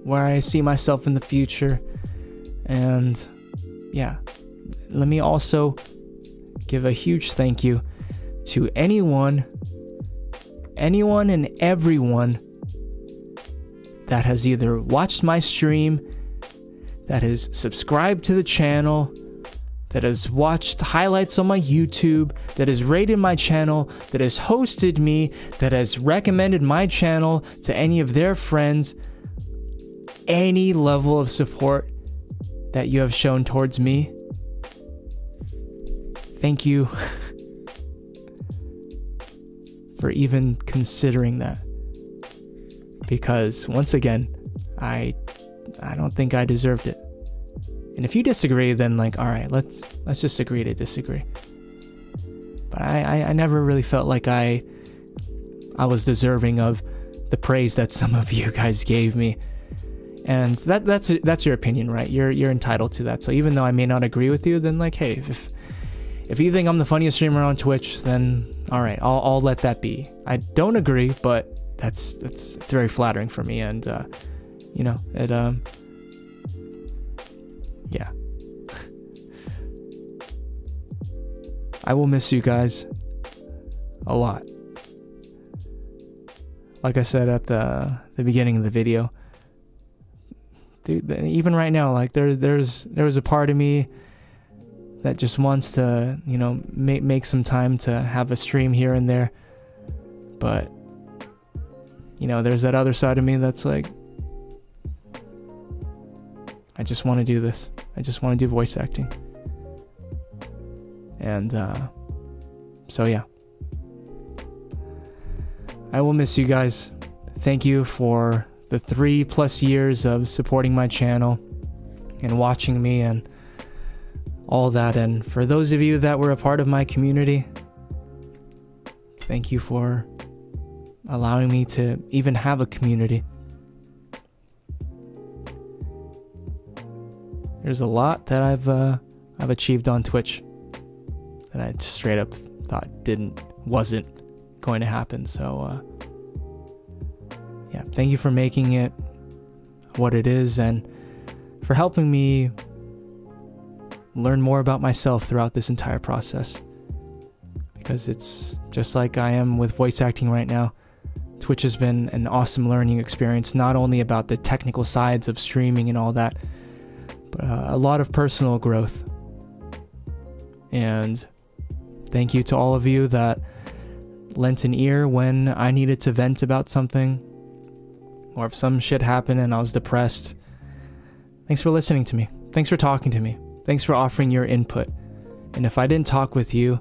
where I see myself in the future. And yeah, let me also give a huge thank you to anyone and everyone that has either watched my stream, that has subscribed to the channel, that has watched highlights on my YouTube, that has rated my channel, that has hosted me, that has recommended my channel to any of their friends, any level of support that you have shown towards me, thank you for even considering that. Because once again, I don't think I deserved it. And if you disagree, then like, all right, let's just agree to disagree. But I never really felt like I was deserving of the praise that some of you guys gave me. And that's your opinion, right? You're entitled to that. So even though I may not agree with you, then like, hey, if you think I'm the funniest streamer on Twitch, then all right, I'll let that be. I don't agree, but it's very flattering for me, and you know, it yeah. I will miss you guys a lot. Like I said at the beginning of the video, dude, even right now, like there was a part of me that just wants to, you know, make some time to have a stream here and there. But, you know, there's that other side of me that's like, I just want to do this. I just want to do voice acting. And, so yeah. I will miss you guys. Thank you for the 3+ years of supporting my channel and watching me and all that. And for those of you that were a part of my community, thank you for allowing me to even have a community. There's a lot that I've achieved on Twitch that I just straight up thought wasn't going to happen. So yeah, thank you for making it what it is, and for helping me learn more about myself throughout this entire process. Because it's just like I am with voice acting right now. Twitch has been an awesome learning experience, not only about the technical sides of streaming and all that, but a lot of personal growth. And thank you to all of you that lent an ear when I needed to vent about something, or if some shit happened and I was depressed. Thanks for listening to me. Thanks for talking to me. Thanks for offering your input. And if I didn't talk with you,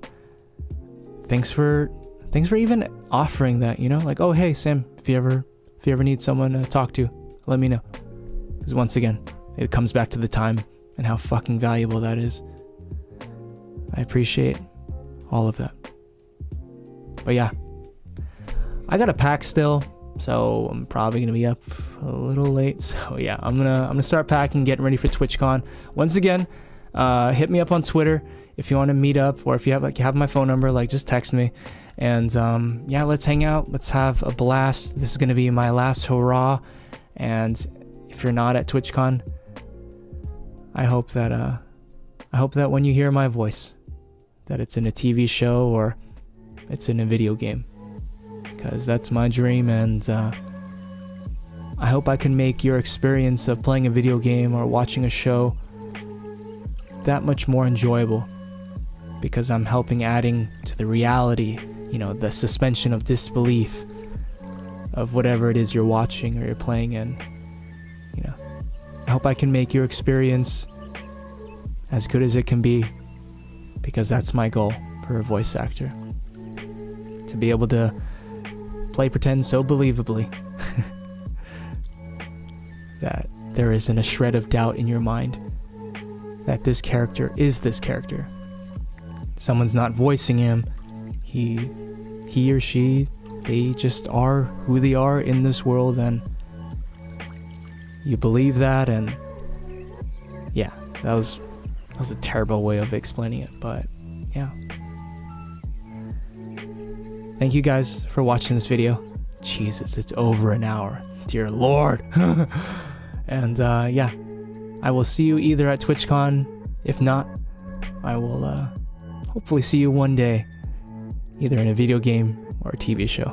thanks for even offering that, you know, like, oh hey Sam, if you ever need someone to talk to, let me know. Because once again, it comes back to the time and how fucking valuable that is. I appreciate all of that. But yeah, I got a pack still, so I'm probably gonna be up a little late. So yeah, I'm gonna start packing, getting ready for TwitchCon. Once again, hit me up on Twitter if you want to meet up, or if you have my phone number, like just text me. And yeah, let's hang out. Let's have a blast. This is gonna be my last hurrah. And if you're not at TwitchCon, I hope that when you hear my voice, that it's in a TV show or it's in a video game, because that's my dream. And I hope I can make your experience of playing a video game or watching a show that much more enjoyable, because I'm helping adding to the reality, you know, the suspension of disbelief of whatever it is you're watching or you're playing in. You know, I hope I can make your experience as good as it can be, because that's my goal for a voice actor. To be able to play pretend so believably that there isn't a shred of doubt in your mind that this character is this character. Someone's not voicing him. He or she, they just are who they are in this world, and you believe that. And yeah, that was a terrible way of explaining it, but yeah. Thank you guys for watching this video. Jesus, it's over an hour. Dear Lord. And yeah, I will see you either at TwitchCon. If not, I will hopefully see you one day, either in a video game or a TV show.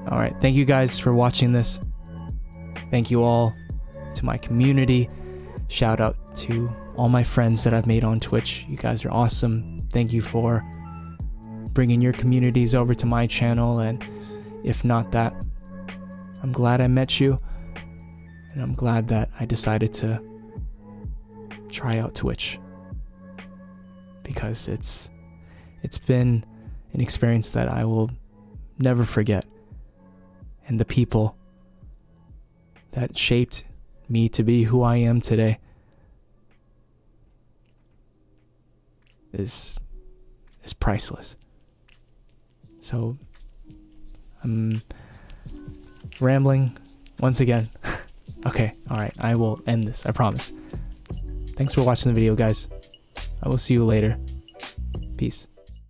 Alright, thank you guys for watching this. Thank you all to my community. Shout out to all my friends that I've made on Twitch. You guys are awesome. Thank you for bringing your communities over to my channel, and if not that, I'm glad I met you, and I'm glad that I decided to try out Twitch, because it's been an experience that I will never forget, and the people that shaped me to be who I am today is priceless. So I'm rambling once again. Okay, alright, I will end this, I promise. Thanks for watching the video, guys. I will see you later. Peace.